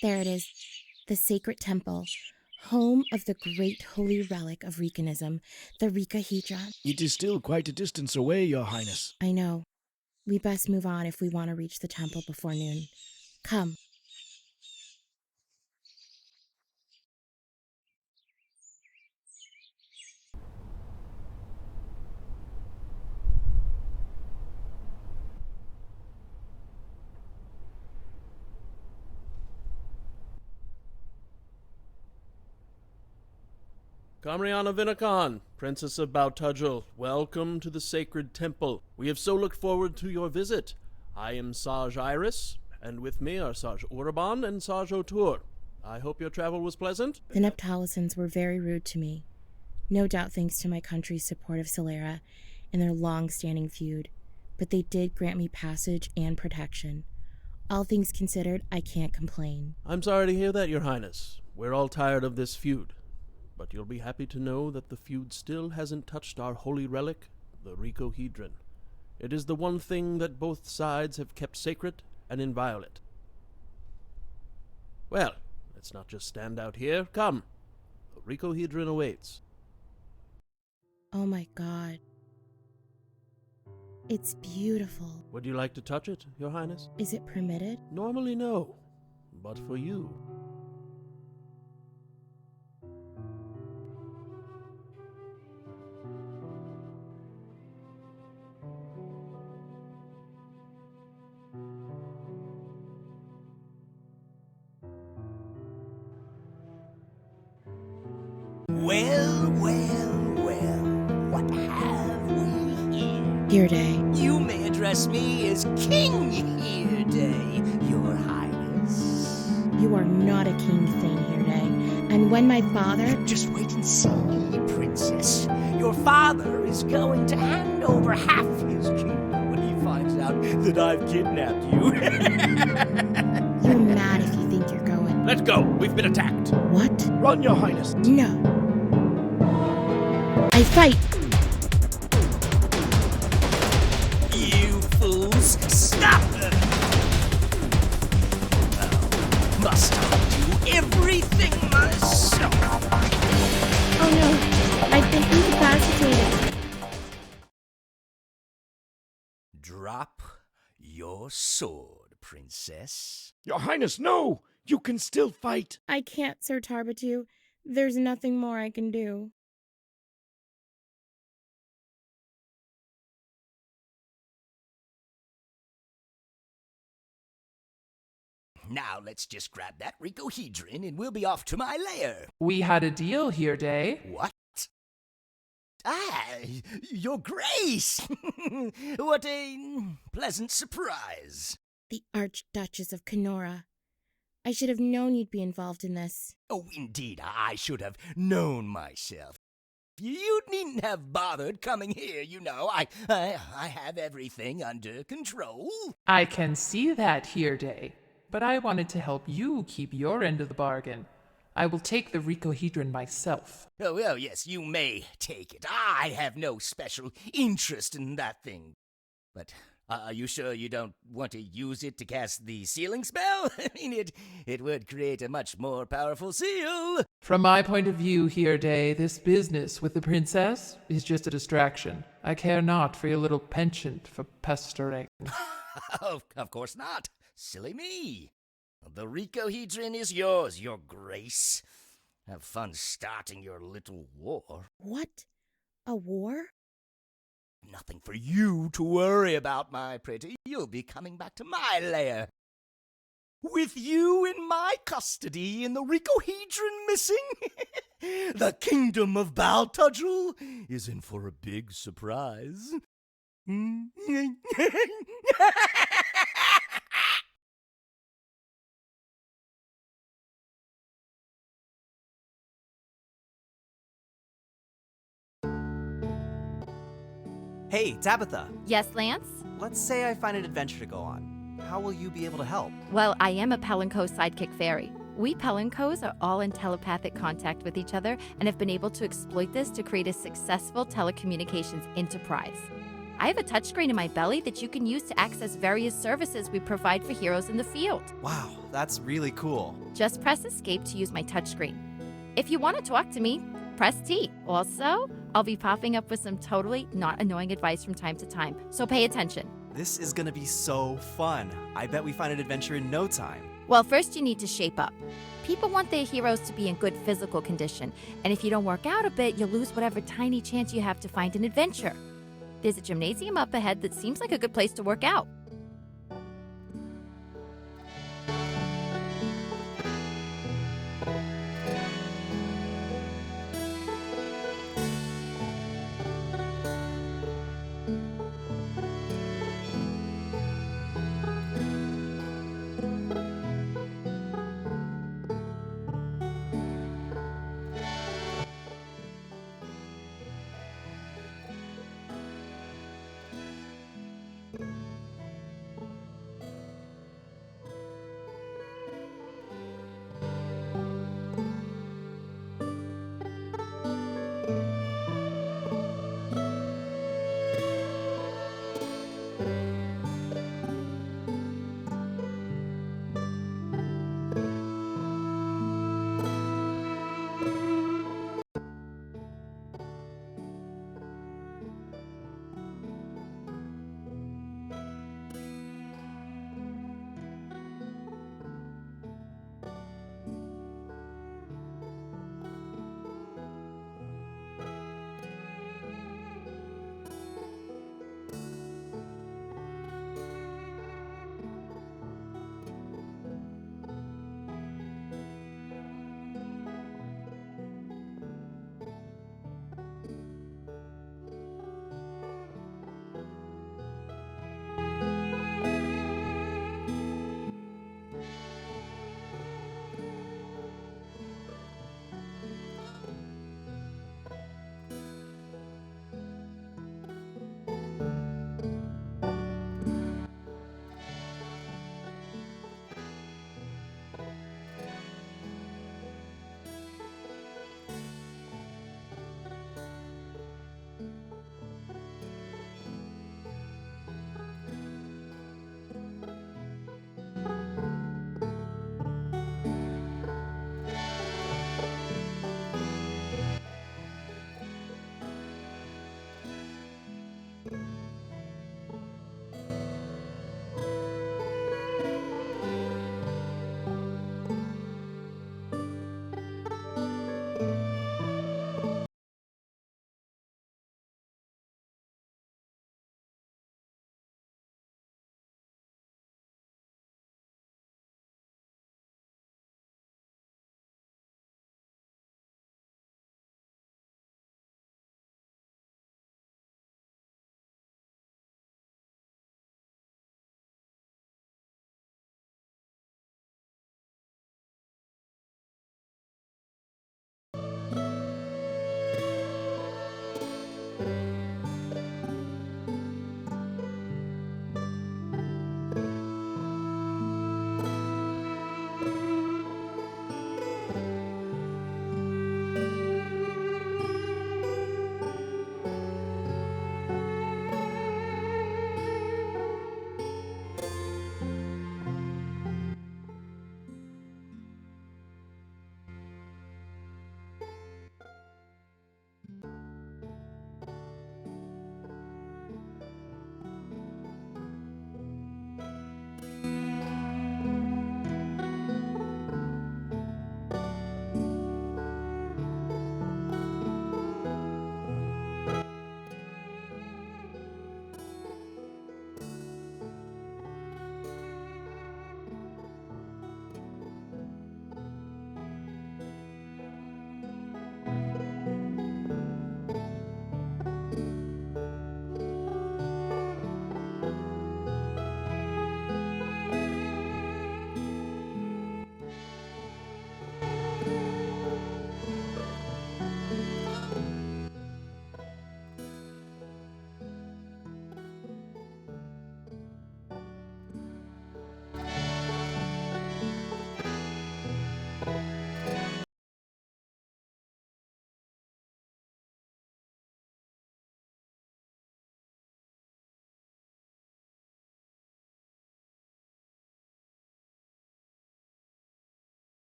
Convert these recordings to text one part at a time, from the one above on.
There it is, the sacred temple, home of the great holy relic of Ricanism, the Ricahedron. It is still quite a distance away, Your Highness. I know. We best move on if we want to reach the temple before noon. Come. Carmeana Vinakan, Princess of Bautudgel, welcome to the sacred temple. We have so looked forward to your visit. I am Saj Iris, and with me are Saj Uraban and Saj Otur. I hope your travel was pleasant. The Neptalisans were very rude to me, no doubt thanks to my country's support of Solera and their long-standing feud, but they did grant me passage and protection. All things considered, I can't complain. I'm sorry to hear that, Your Highness. We're all tired of this feud. But you'll be happy to know that the feud still hasn't touched our holy relic, the Ricahedron. It is the one thing that both sides have kept sacred and inviolate. Well, let's not just stand out here. Come. The Ricahedron awaits. Oh my God. It's beautiful. Would you like to touch it, Your Highness? Is it permitted? Normally no, but for you. Well, what have we here? Here Day. You may address me as King Here Day, Your Highness. You are not a king thing here Day. And when my father... Just wait and see, Princess. Your father is going to hand over half his kingdom when he finds out that I've kidnapped you. You're mad if you think you're going. Let's go. We've been attacked. What? Run, Your Highness. No. I fight! You fools, stop them! Must I do everything myself? drop your sword, princess. Your Highness, no! You can still fight. I can't, Sir Tarbatu. There's nothing more I can do. Now let's just grab that Ricohedron and we'll be off to my lair. We had a deal here, Day. What? Ah, your grace! What a pleasant surprise. The Archduchess of Kenora. I should have known you'd be involved in this. Oh, indeed, I should have known myself. You needn't have bothered coming here, you know. I have everything under control. I can see that here, Day. But I wanted to help you keep your end of the bargain. I will take the Ricohedron myself. Oh, well, yes, you may take it. I have no special interest in that thing. But are you sure you don't want to use it to cast the sealing spell? I mean, it would create a much more powerful seal. From my point of view here, Day, this business with the princess is just a distraction. I care not for your little penchant for pestering. Of course not. Silly me. The Ricohedron is yours, your grace. Have fun starting your little war. What? A war? Nothing for you to worry about, my pretty. You'll be coming back to my lair. With you in my custody and the Ricohedron missing, the kingdom of Baltudgel is in for a big surprise. Hey, Tabitha. Yes, Lance? Let's say I find an adventure to go on. How will you be able to help? Well, I am a Pelinco sidekick fairy. We Pelincos are all in telepathic contact with each other and have been able to exploit this to create a successful telecommunications enterprise. I have a touchscreen in my belly that you can use to access various services we provide for heroes in the field. Wow, that's really cool. Just press escape to use my touchscreen. If you want to talk to me, press T. Also, I'll be popping up with some totally not annoying advice from time to time, so pay attention. This is gonna be so fun. I bet we find an adventure in no time. Well, first you need to shape up. People want their heroes to be in good physical condition, and if you don't work out a bit, you'll lose whatever tiny chance you have to find an adventure. There's a gymnasium up ahead that seems like a good place to work out.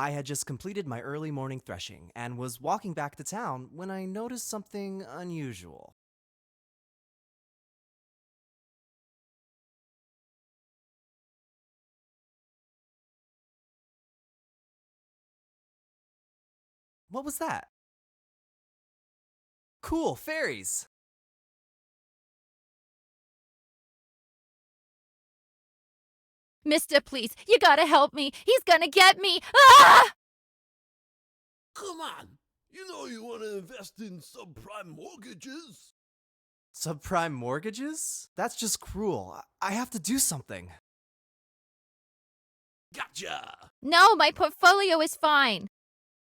I had just completed my early morning threshing and was walking back to town when I noticed something unusual. What was that? Cool, fairies! Mister, please, you gotta help me. He's gonna get me. Ah! Come on! You know you want to invest in subprime mortgages. Subprime mortgages? That's just cruel. I have to do something. Gotcha! No, my portfolio is fine.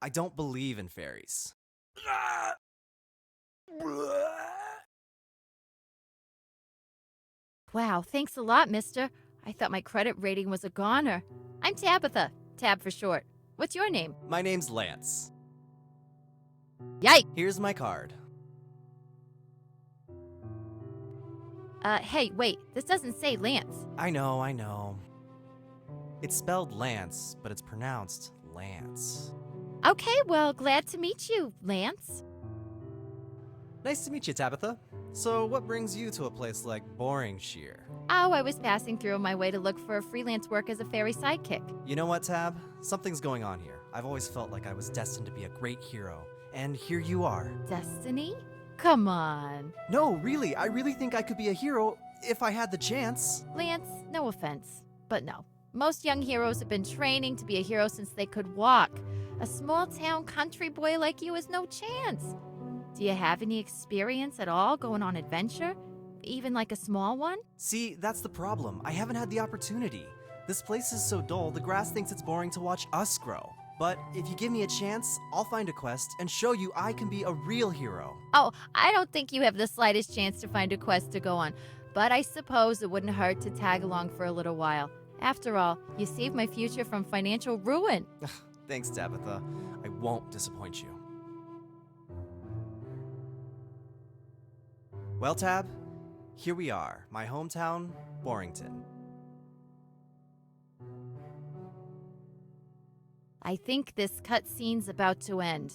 I don't believe in fairies. Ah! Blah! Wow, thanks a lot, mister. I thought my credit rating was a goner. I'm Tabitha, Tab for short. What's your name? My name's Lance. Yike! Here's my card. Hey, wait, this doesn't say Lance. I know. It's spelled Lance, but it's pronounced Lance. Okay, well, glad to meet you, Lance. Nice to meet you, Tabitha. So, what brings you to a place like Boring Shear? Oh, I was passing through on my way to look for freelance work as a fairy sidekick. You know what, Tab? Something's going on here. I've always felt like I was destined to be a great hero, and here you are. Destiny? Come on. No, really, I really think I could be a hero if I had the chance. Lance, no offense, but no. Most young heroes have been training to be a hero since they could walk. A small town country boy like you has no chance. Do you have any experience at all going on adventure? Even like a small one? See, that's the problem. I haven't had the opportunity. This place is so dull, the grass thinks it's boring to watch us grow. But if you give me a chance, I'll find a quest and show you I can be a real hero. Oh, I don't think you have the slightest chance to find a quest to go on, but I suppose it wouldn't hurt to tag along for a little while. After all, you saved my future from financial ruin. Thanks, Tabitha. I won't disappoint you. Well, Tab, here we are, my hometown, Borington. I think this cutscene's about to end.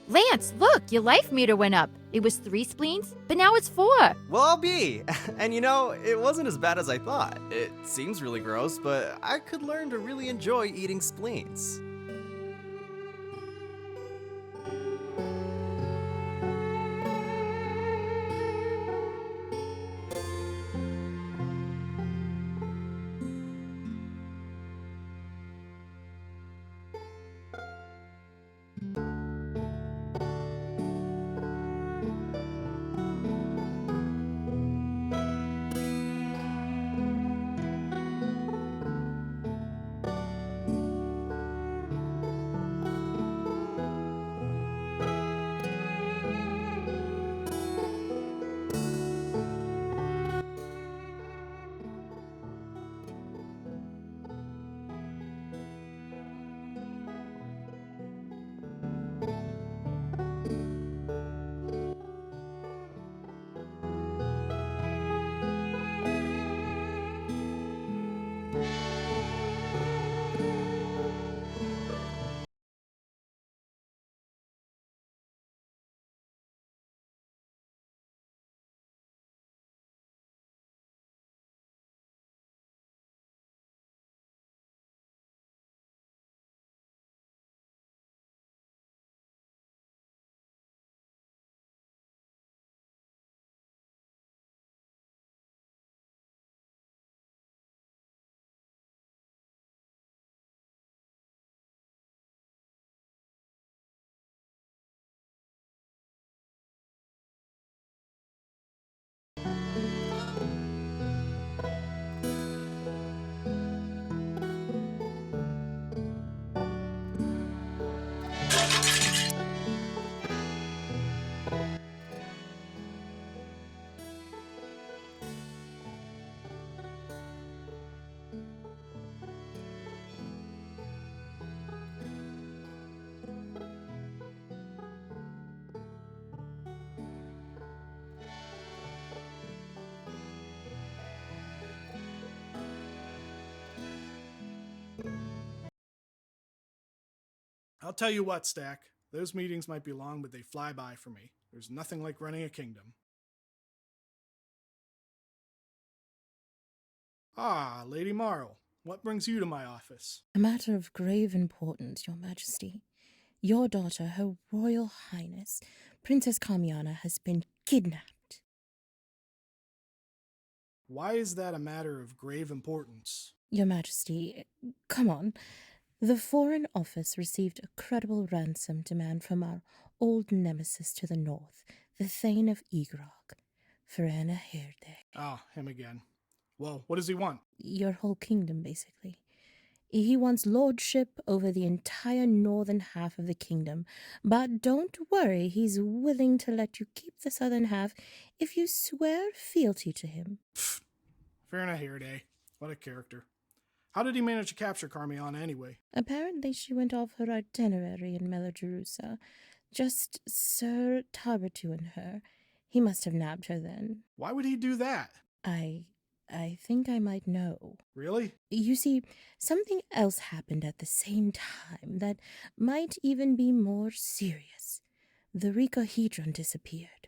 Lance, look, your life meter went up. It was 3 spleens, but now it's 4. Well, I'll be. And you know, it wasn't as bad as I thought. It seems really gross, but I could learn to really enjoy eating spleens. I'll tell you what, Stack. Those meetings might be long, but they fly by for me. There's nothing like running a kingdom. Ah, Lady Marl, what brings you to my office? A matter of grave importance, Your Majesty. Your daughter, Her Royal Highness, Princess Carmeana, has been kidnapped. Why is that a matter of grave importance? Your Majesty, come on. The Foreign Office received a credible ransom demand from our old nemesis to the north, the Thane of Egrog, Ferena Herde. Ah, him again. Well, what does he want? Your whole kingdom, basically. He wants lordship over the entire northern half of the kingdom, but don't worry, he's willing to let you keep the southern half if you swear fealty to him. Pfft, Ferina Herde. What a character. How did he manage to capture Carmeana anyway? Apparently she went off her itinerary in Melogerusa. Just Sir Tarbertu and her. He must have nabbed her then. Why would he do that? I think I might know. Really? You see, something else happened at the same time that might even be more serious. The Ricahedron disappeared.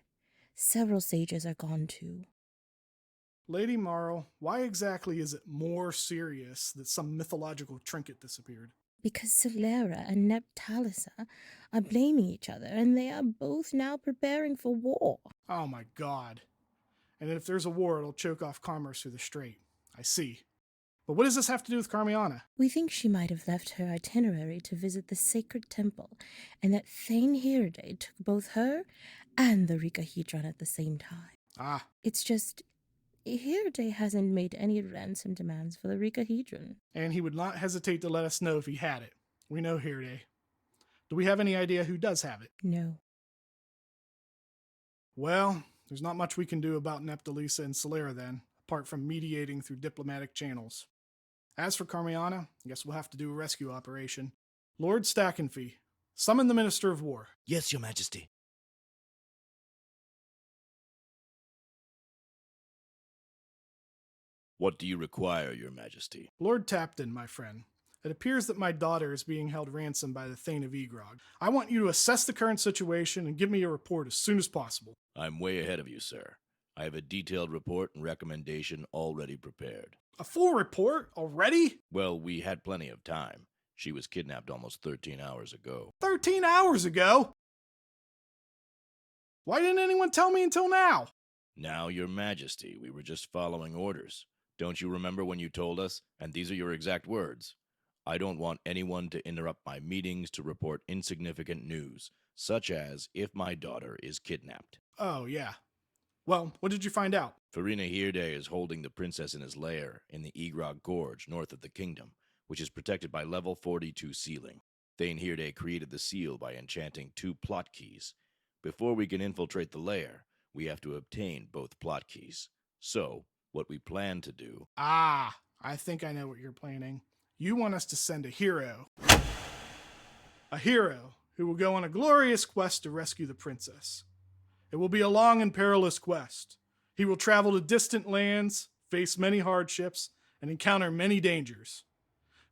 Several sages are gone too. Lady Marl, why exactly is it more serious that some mythological trinket disappeared? Because Solera and Neptalisa are blaming each other, and they are both now preparing for war. Oh my god. And if there's a war, it'll choke off commerce through the strait. I see. But what does this have to do with Carmeana? We think she might have left her itinerary to visit the sacred temple, and that Thane Herde took both her and the Ricahedron at the same time. Ah, It's just, Herde hasn't made any ransom demands for the Ricahedron. and he would not hesitate to let us know if he had it. We know Herde. Do we have any idea who does have it? No. Well, there's not much we can do about Neptalisa and Solera then, apart from mediating through diplomatic channels. As for Carmeana, I guess we'll have to do a rescue operation. Lord Stackenfee, summon the Minister of War. Yes, Your Majesty. What do you require, Your Majesty? Lord Tapton, my friend, It appears that my daughter is being held ransom by the Thane of Egrog. I want you to assess the current situation and give me a report as soon as possible. I'm way ahead of you, sir. I have a detailed report and recommendation already prepared. A full report already? Well, we had plenty of time. She was kidnapped almost 13 hours ago. 13 hours ago? Why didn't anyone tell me until now? Now, Your Majesty, we were just following orders. Don't you remember when you told us, and these are your exact words, I don't want anyone to interrupt my meetings to report insignificant news, such as if my daughter is kidnapped. Oh, yeah. Well, what did you find out? Farina Hirde is holding the princess in his lair in the Egrog Gorge north of the kingdom, which is protected by level 42 sealing. Thane Hirde created the seal by enchanting 2 plot keys. Before we can infiltrate the lair, we have to obtain both plot keys. So, what we plan to do... Ah, I think I know what you're planning. You want us to send a hero. A hero who will go on a glorious quest to rescue the princess. It will be a long and perilous quest. He will travel to distant lands, face many hardships, and encounter many dangers.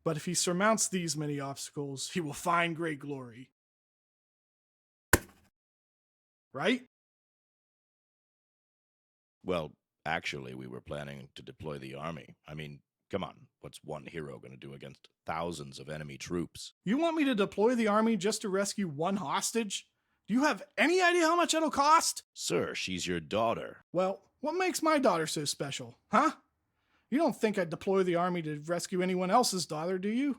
But if he surmounts these many obstacles, he will find great glory. Right? Well, actually, we were planning to deploy the army. I mean, come on, what's one hero going to do against thousands of enemy troops? You want me to deploy the army just to rescue one hostage? Do you have any idea how much it'll cost? Sir, she's your daughter. Well, what makes my daughter so special, huh? You don't think I'd deploy the army to rescue anyone else's daughter, do you?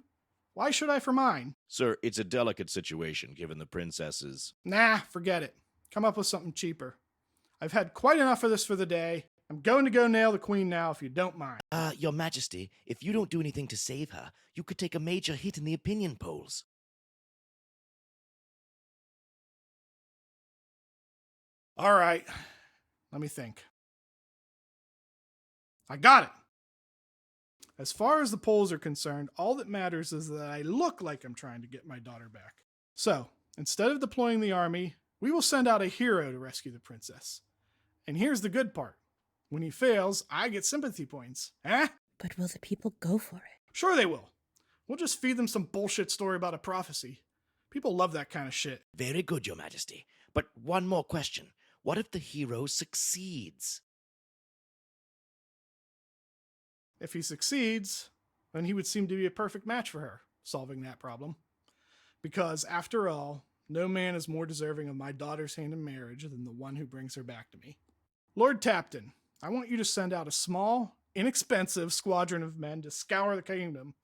Why should I for mine? Sir, it's a delicate situation given the princess's... Nah, forget it. Come up with something cheaper. I've had quite enough of this for the day. I'm going to go nail the queen now if you don't mind. Your Majesty, if you don't do anything to save her, you could take a major hit in the opinion polls. All right. Let me think. I got it. As far as the polls are concerned, all that matters is that I look like I'm trying to get my daughter back. So, instead of deploying the army, we will send out a hero to rescue the princess. And here's the good part. When he fails, I get sympathy points. Eh? But will the people go for it? Sure they will. We'll just feed them some bullshit story about a prophecy. People love that kind of shit. Very good, Your Majesty. But one more question. What if the hero succeeds? If he succeeds, then he would seem to be a perfect match for her, solving that problem. Because, after all, no man is more deserving of my daughter's hand in marriage than the one who brings her back to me. Lord Tapton, I want you to send out a small, inexpensive squadron of men to scour the kingdom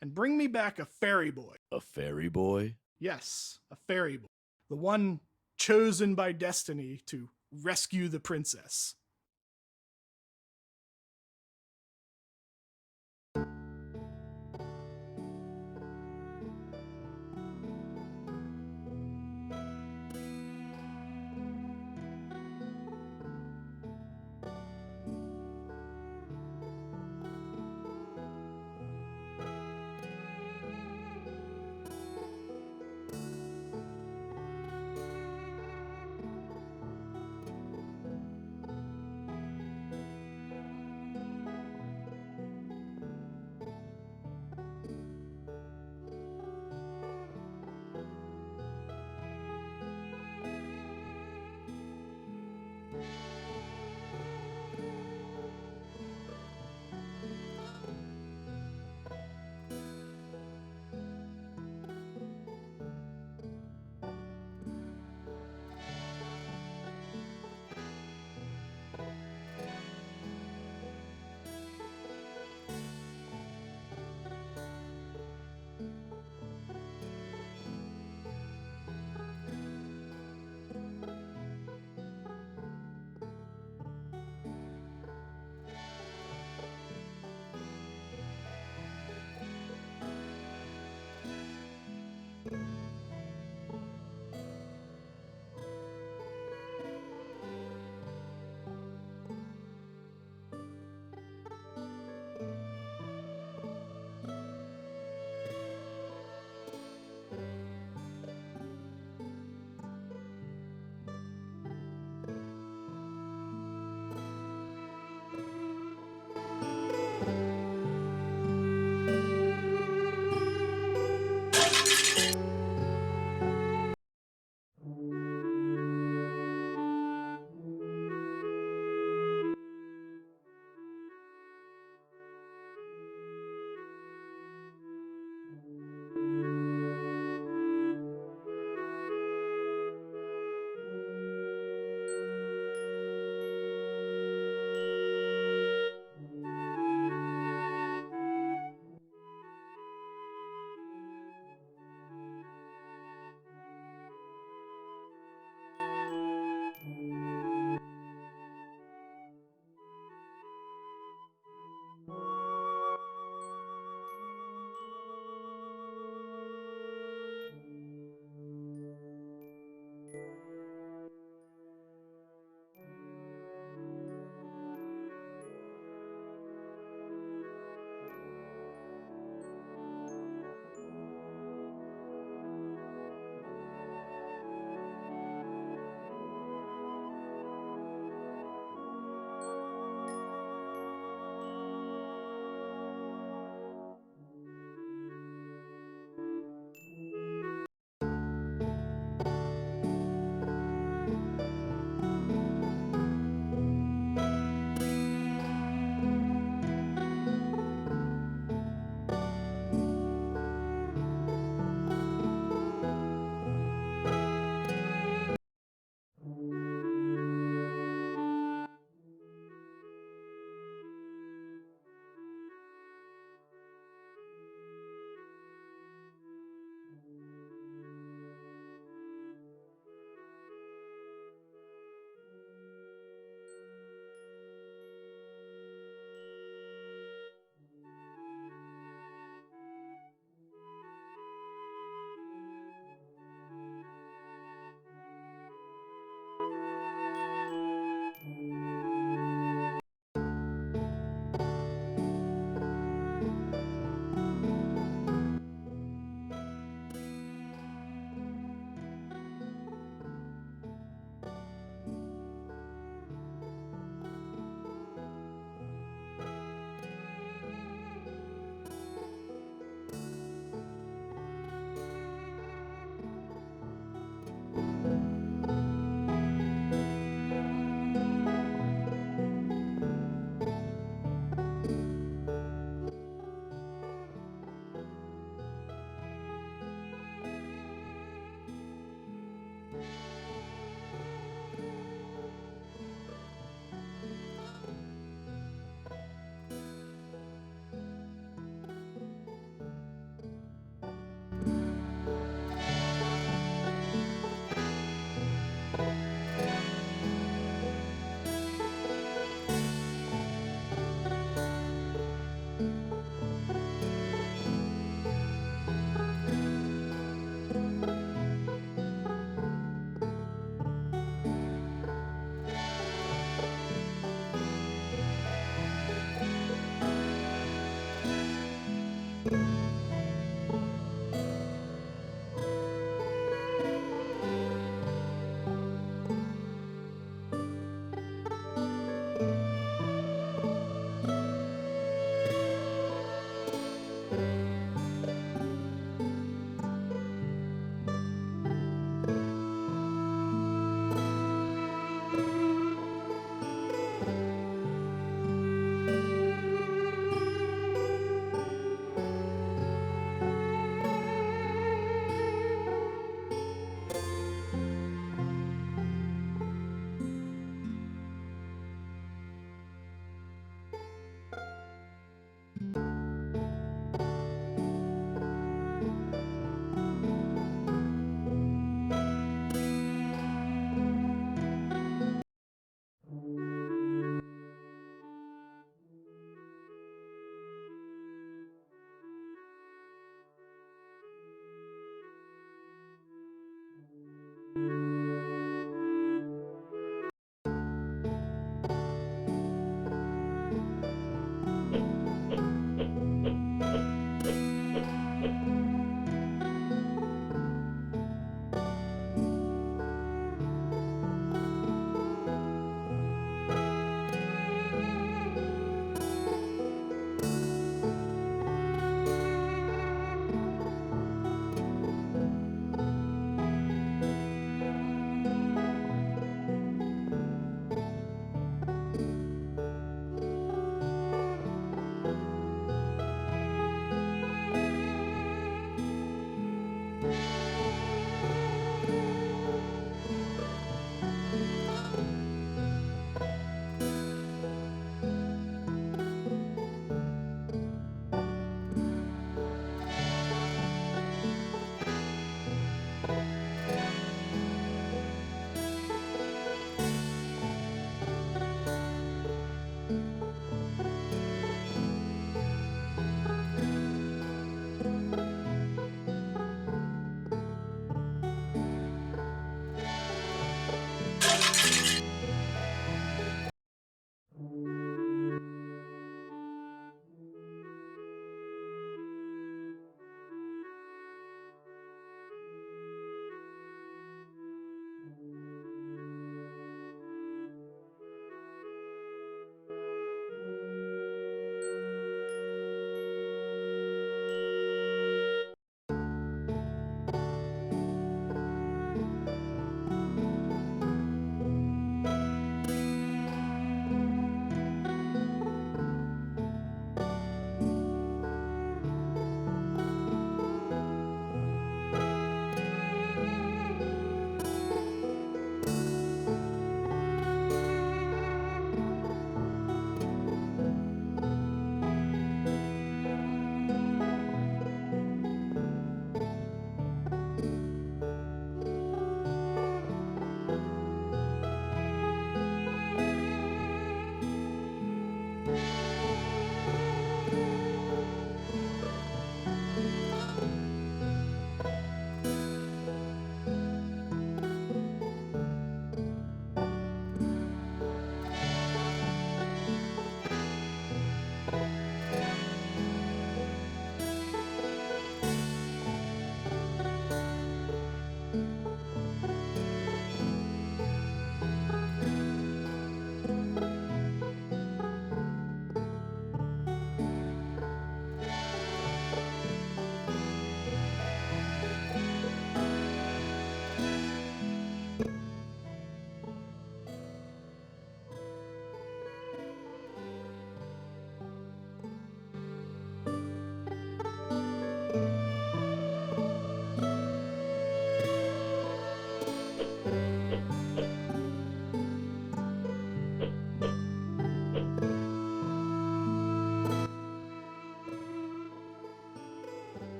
and bring me back a fairy boy. A fairy boy? Yes, a fairy boy. The one chosen by destiny to rescue the princess.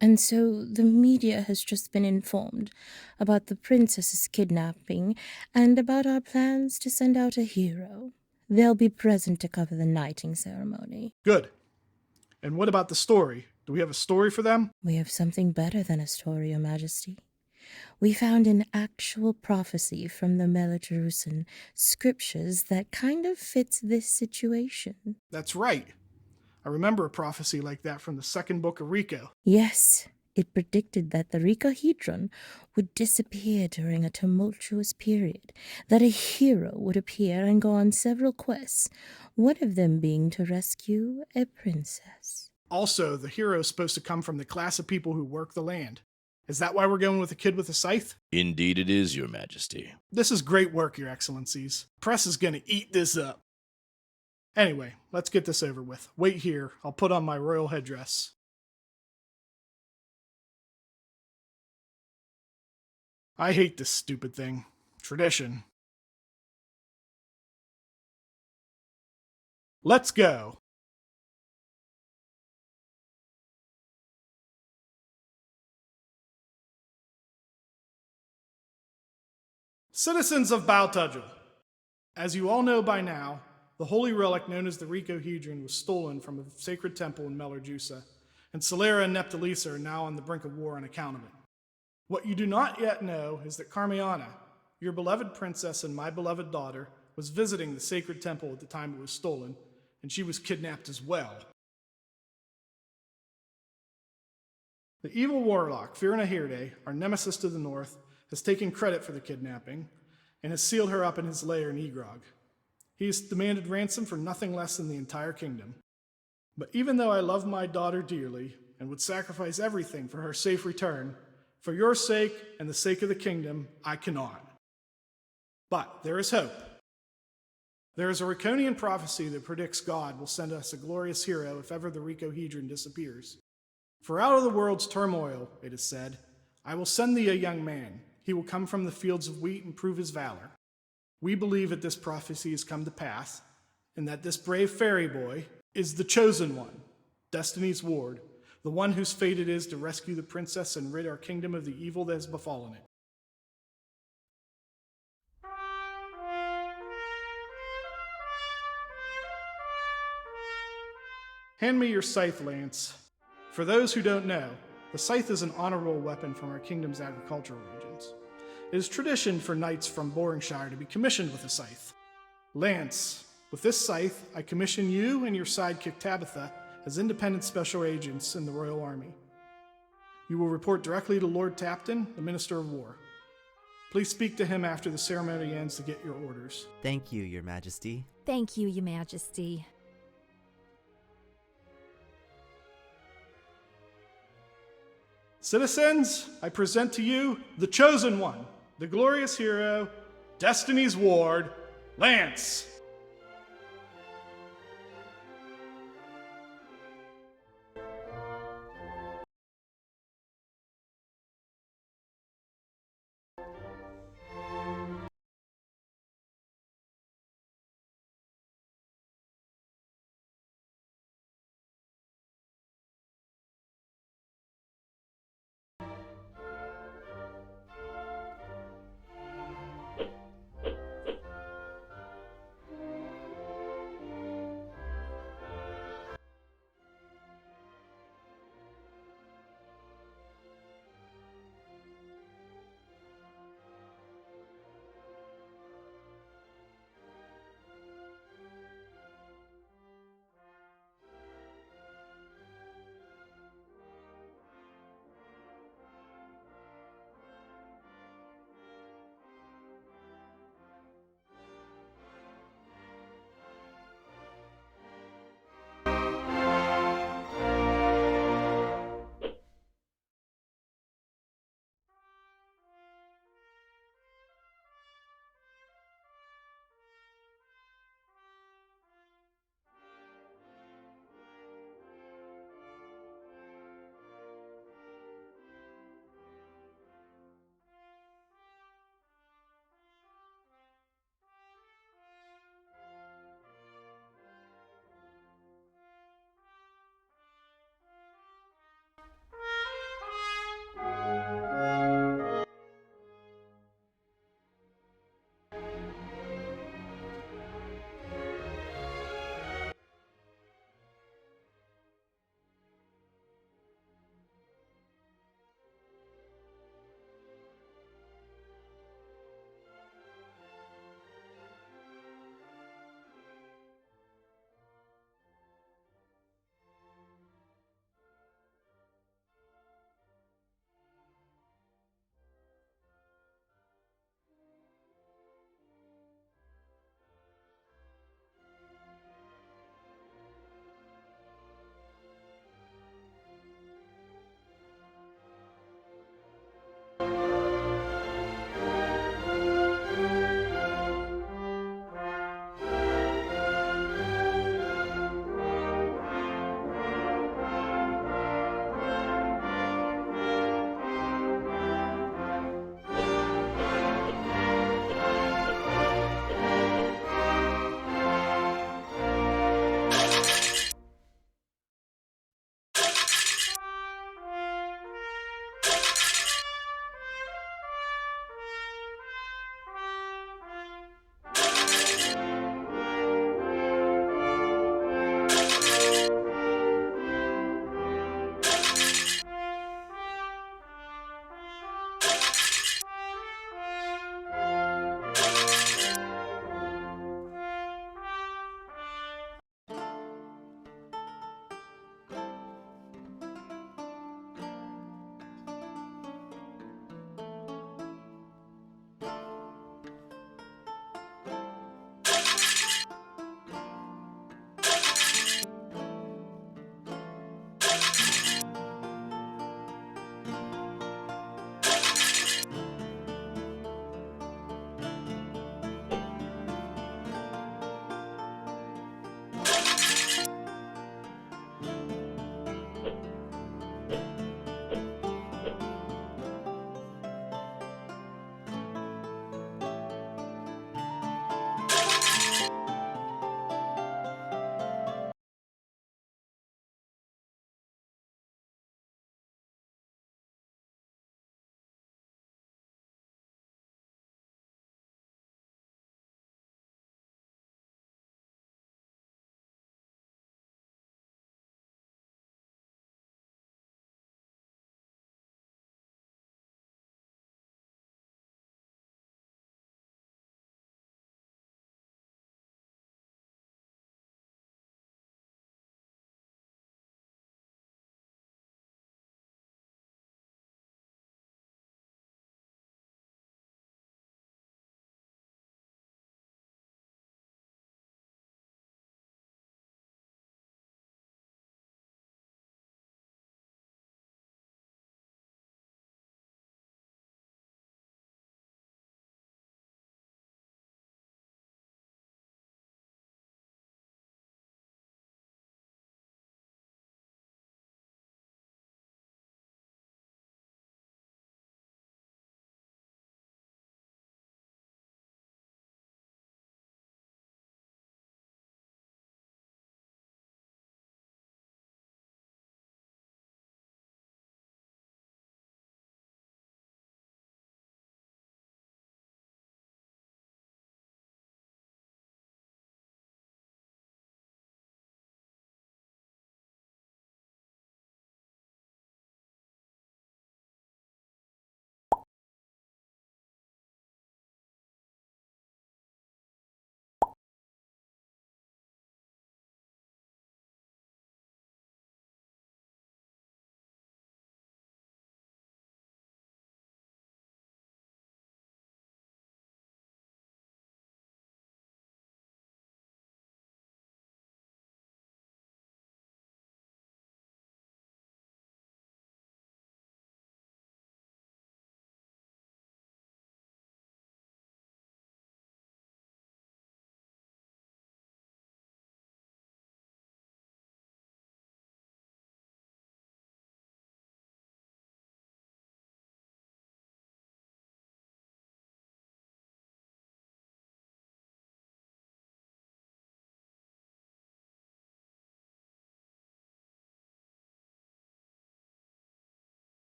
And so the media has just been informed about the princess's kidnapping and about our plans to send out a hero. They'll be present to cover the knighting ceremony. Good. And what about the story? Do we have a story for them? We have something better than a story, Your Majesty. We found an actual prophecy from the Melagerusan scriptures that kind of fits this situation. That's right. I remember a prophecy like that from the second book of Rico. Yes, It predicted that the Ricahedron would disappear during a tumultuous period, that a hero would appear and go on several quests, one of them being to rescue a princess. Also, the hero's supposed to come from the class of people who work the land. Is that why we're going with the kid with a scythe? Indeed it is, Your Majesty. This is great work, Your Excellencies. Press is gonna eat this up. Anyway, let's get this over with. Wait here, I'll put on my royal headdress. I hate this stupid thing. Tradition. Let's go! Citizens of Baltudgel, as you all know by now, the holy relic known as the Ricahedron was stolen from a sacred temple in Melarjusa, and Solera and Neptalisa are now on the brink of war on account of it. What you do not yet know is that Carmeana, your beloved princess and my beloved daughter, was visiting the sacred temple at the time it was stolen, and she was kidnapped as well. The evil warlock, Firenahirde, our nemesis to the north, has taken credit for the kidnapping and has sealed her up in his lair in Egrog. He has demanded ransom for nothing less than the entire kingdom. But even though I love my daughter dearly and would sacrifice everything for her safe return, for your sake and the sake of the kingdom, I cannot. But there is hope. There is a Riconian prophecy that predicts God will send us a glorious hero if ever the Ricahedron disappears. For out of the world's turmoil, it is said, I will send thee a young man. He will come from the fields of wheat and prove his valor. We believe that this prophecy has come to pass, and that this brave fairy boy is the chosen one, Destiny's ward, the one whose fate it is to rescue the princess and rid our kingdom of the evil that has befallen it. Hand me your scythe, Lance. For those who don't know, the scythe is an honorable weapon from our kingdom's agricultural regions. It is tradition for knights from Boringshire to be commissioned with a scythe. Lance, with this scythe, I commission you and your sidekick Tabitha as independent special agents in the Royal Army. You will report directly to Lord Tapton, the Minister of War. Please speak to him after the ceremony ends to get your orders. Thank you, Your Majesty. Thank you, Your Majesty. Citizens, I present to you the chosen one, the glorious hero, Destiny's ward, Lance.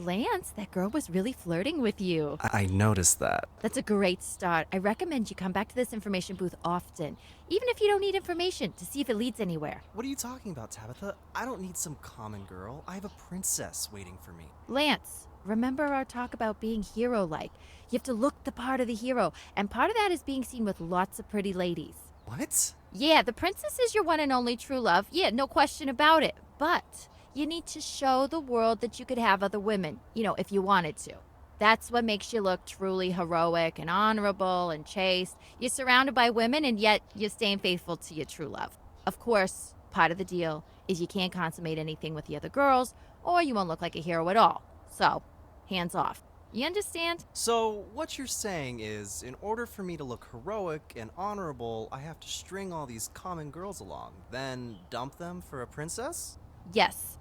Lance, that girl was really flirting with you. I noticed that. That's a great start. I recommend you come back to this information booth often, even if you don't need information, to see if it leads anywhere. What are you talking about, Tabitha? I don't need some common girl. I have a princess waiting for me. Lance, remember our talk about being hero-like. You have to look the part of the hero, and part of that is being seen with lots of pretty ladies. What? Yeah, the princess is your one and only true love. Yeah, no question about it. But you need to show the world that you could have other women, if you wanted to. That's what makes you look truly heroic and honorable and chaste. You're surrounded by women, and yet you're staying faithful to your true love. Of course, part of the deal is you can't consummate anything with the other girls, or you won't look like a hero at all. So, hands off. You understand? So, what you're saying is, in order for me to look heroic and honorable, I have to string all these common girls along, then dump them for a princess? Yes.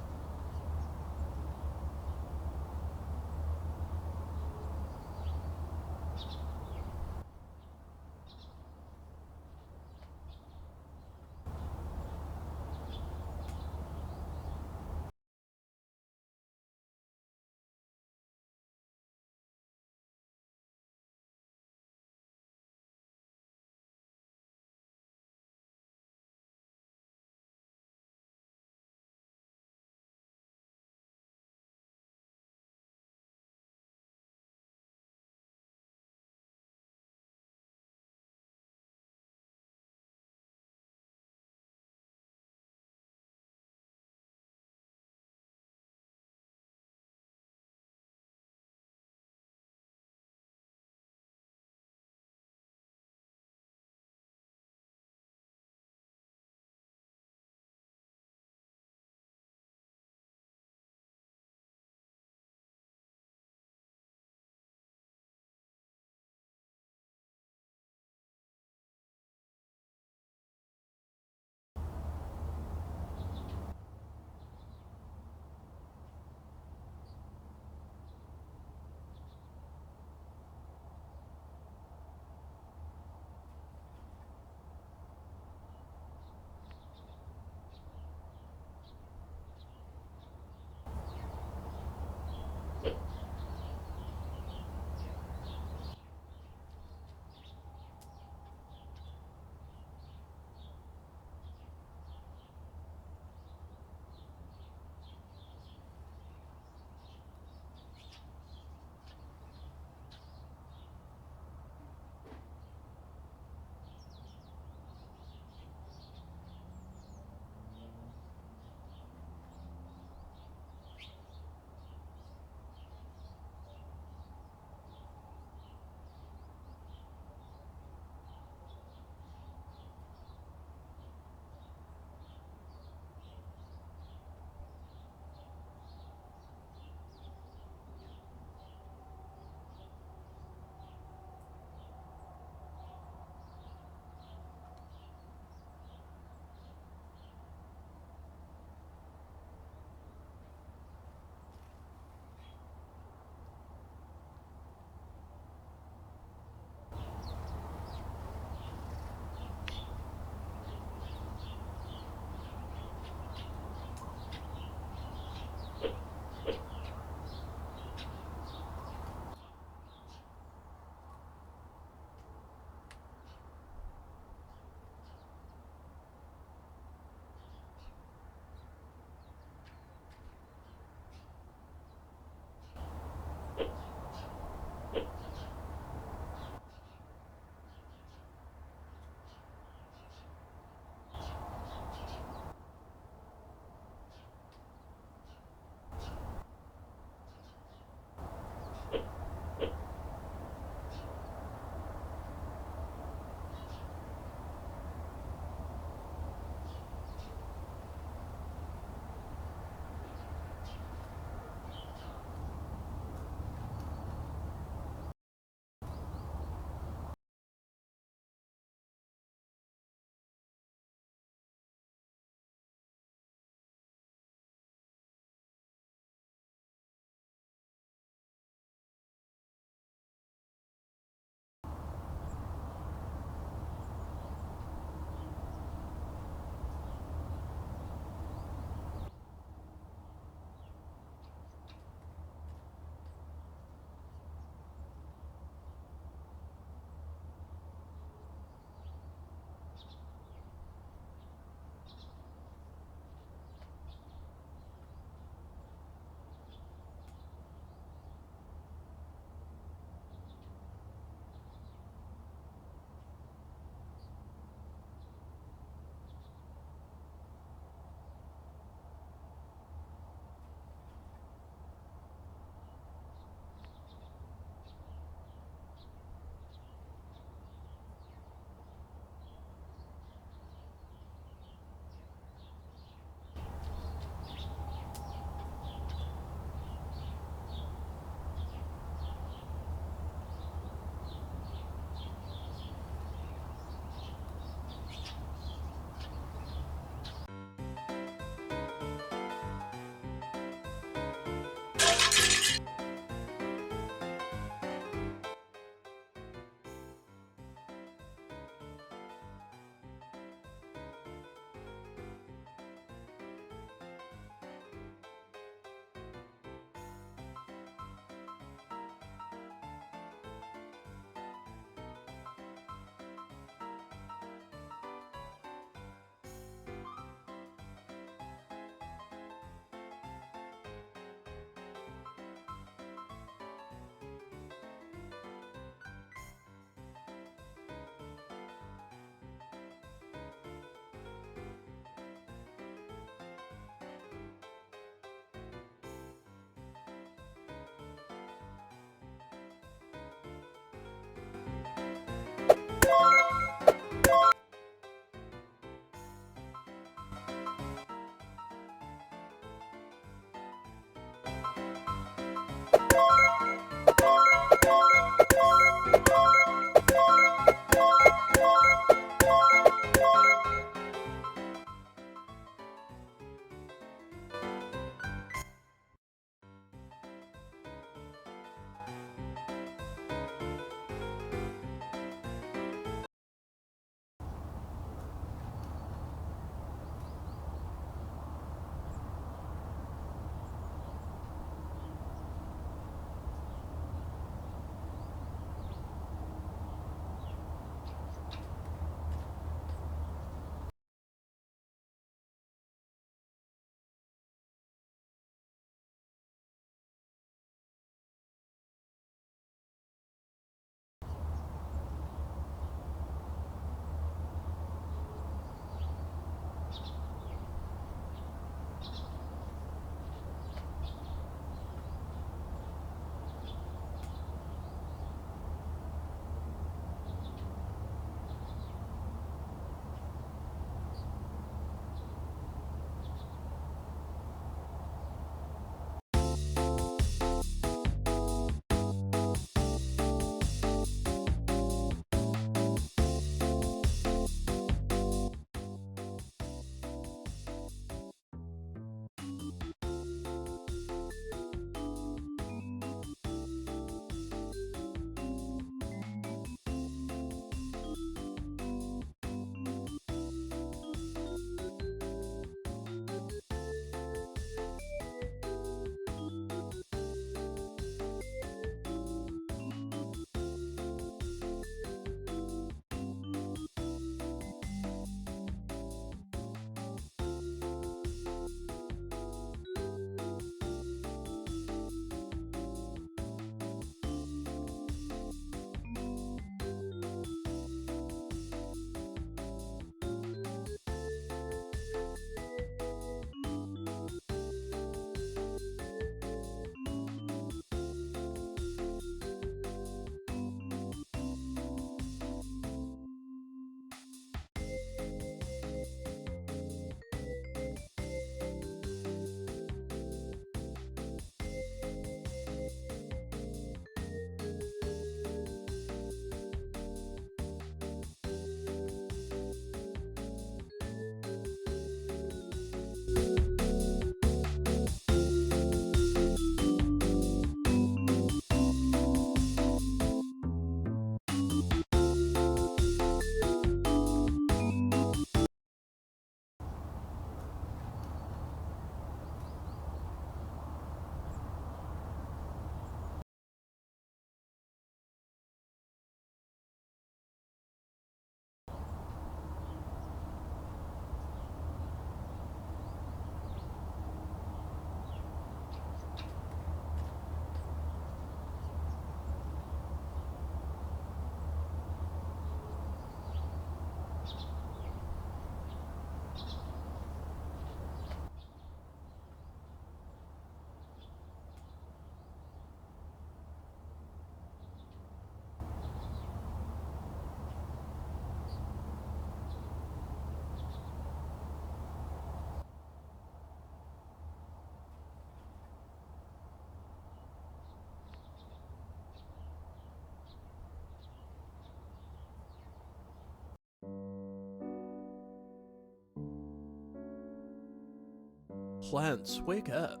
Lance, wake up.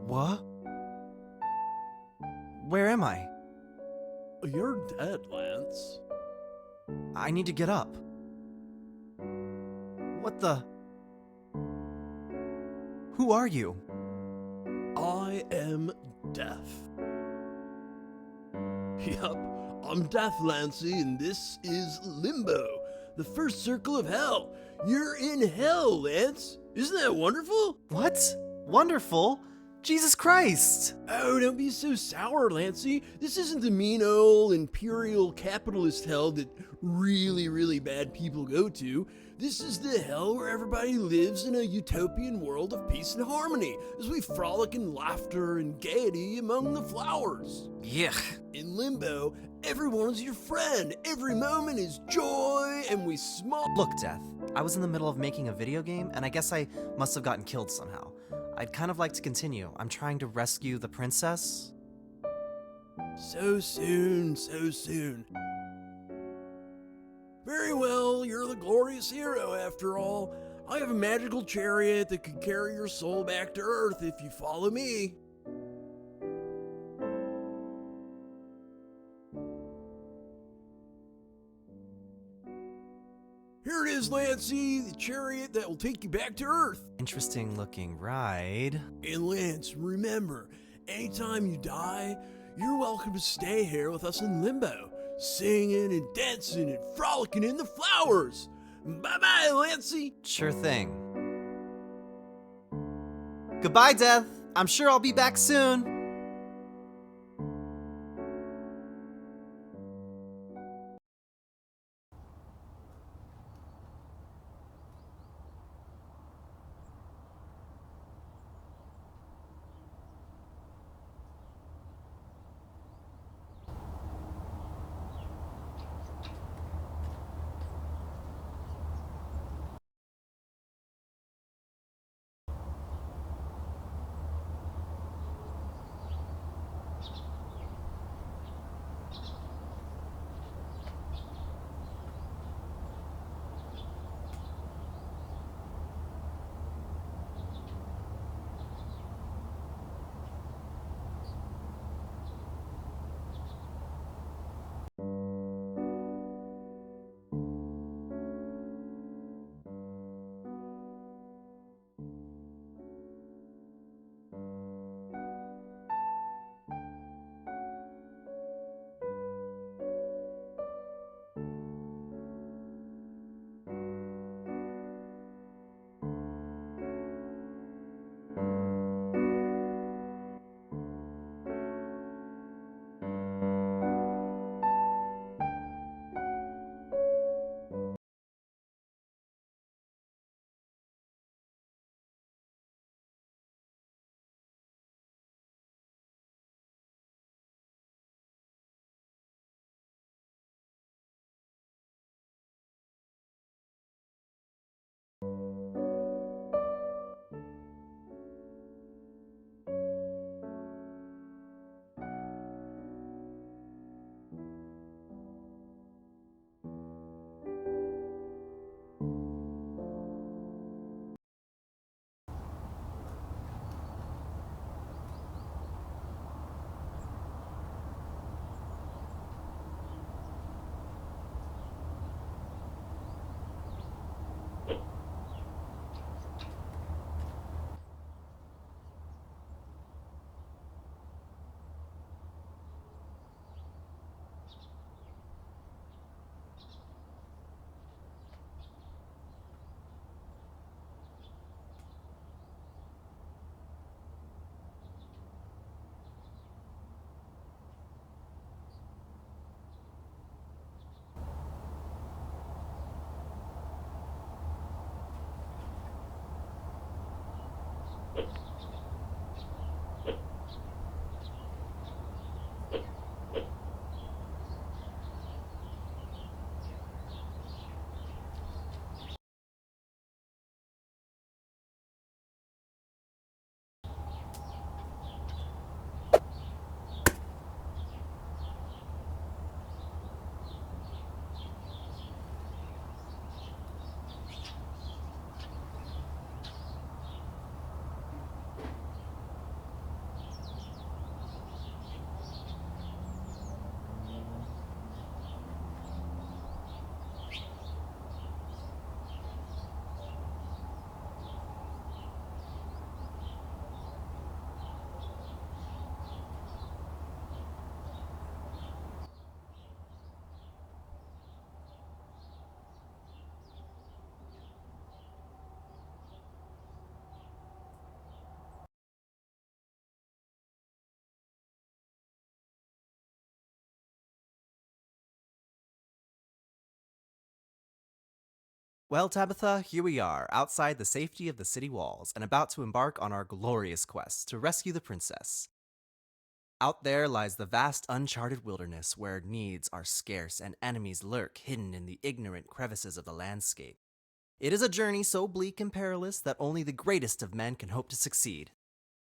What? Where am I? You're dead, Lance. I need to get up. What the? Who are you? I am Death. Yup, I'm Death Lancy, and this is Limbo, the first circle of hell. You're in hell, Lance. Isn't that wonderful? What? Wonderful? Jesus Christ! Oh, don't be so sour, Lancy. This isn't the mean old imperial capitalist hell that really bad people go to. This is the hell where everybody lives in a utopian world of peace and harmony as we frolic in laughter and gaiety among the flowers. Yeah. In Limbo, everyone is your friend. Every moment is joy, and we smile. Look, Death, I was in the middle of making a video game, and I guess I must have gotten killed somehow. I'd kind of like to continue. I'm trying to rescue the princess. So soon, so soon. Very well, you're the glorious hero after all. I have a magical chariot that could carry your soul back to Earth if you follow me. Here it is, Lancy, the chariot that will take you back to Earth. Interesting looking ride. And Lance, remember, anytime you die, you're welcome to stay here with us in Limbo, singing and dancing and frolicking in the flowers. Bye-bye, Lancy. Sure thing. Goodbye, Death. I'm sure I'll be back soon. Well, Tabitha, here we are, outside the safety of the city walls, and about to embark on our glorious quest to rescue the princess. Out there lies the vast uncharted wilderness where needs are scarce and enemies lurk hidden in the ignorant crevices of the landscape. It is a journey so bleak and perilous that only the greatest of men can hope to succeed.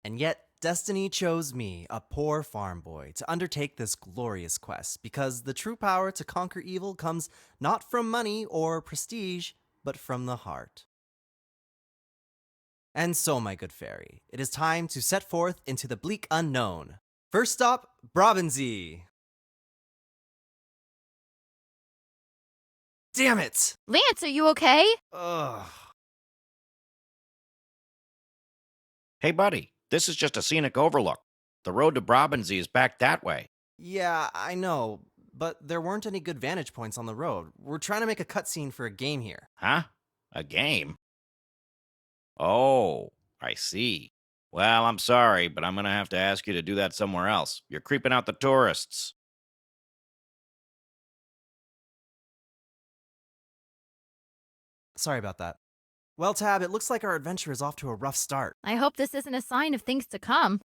And yet, destiny chose me, a poor farm boy, to undertake this glorious quest, because the true power to conquer evil comes not from money or prestige, but from the heart. And so, my good fairy, it is time to set forth into the bleak unknown. First stop, Brabantse. Damn it! Lance, are you okay? Ugh. Hey, buddy, this is just a scenic overlook. The road to Brabantse is back that way. Yeah, I know, but there weren't any good vantage points on the road. We're trying to make a cutscene for a game here. Huh? A game? Oh, I see. Well, I'm sorry, but I'm gonna have to ask you to do that somewhere else. You're creeping out the tourists. Sorry about that. Well, Tab, it looks like our adventure is off to a rough start. I hope this isn't a sign of things to come.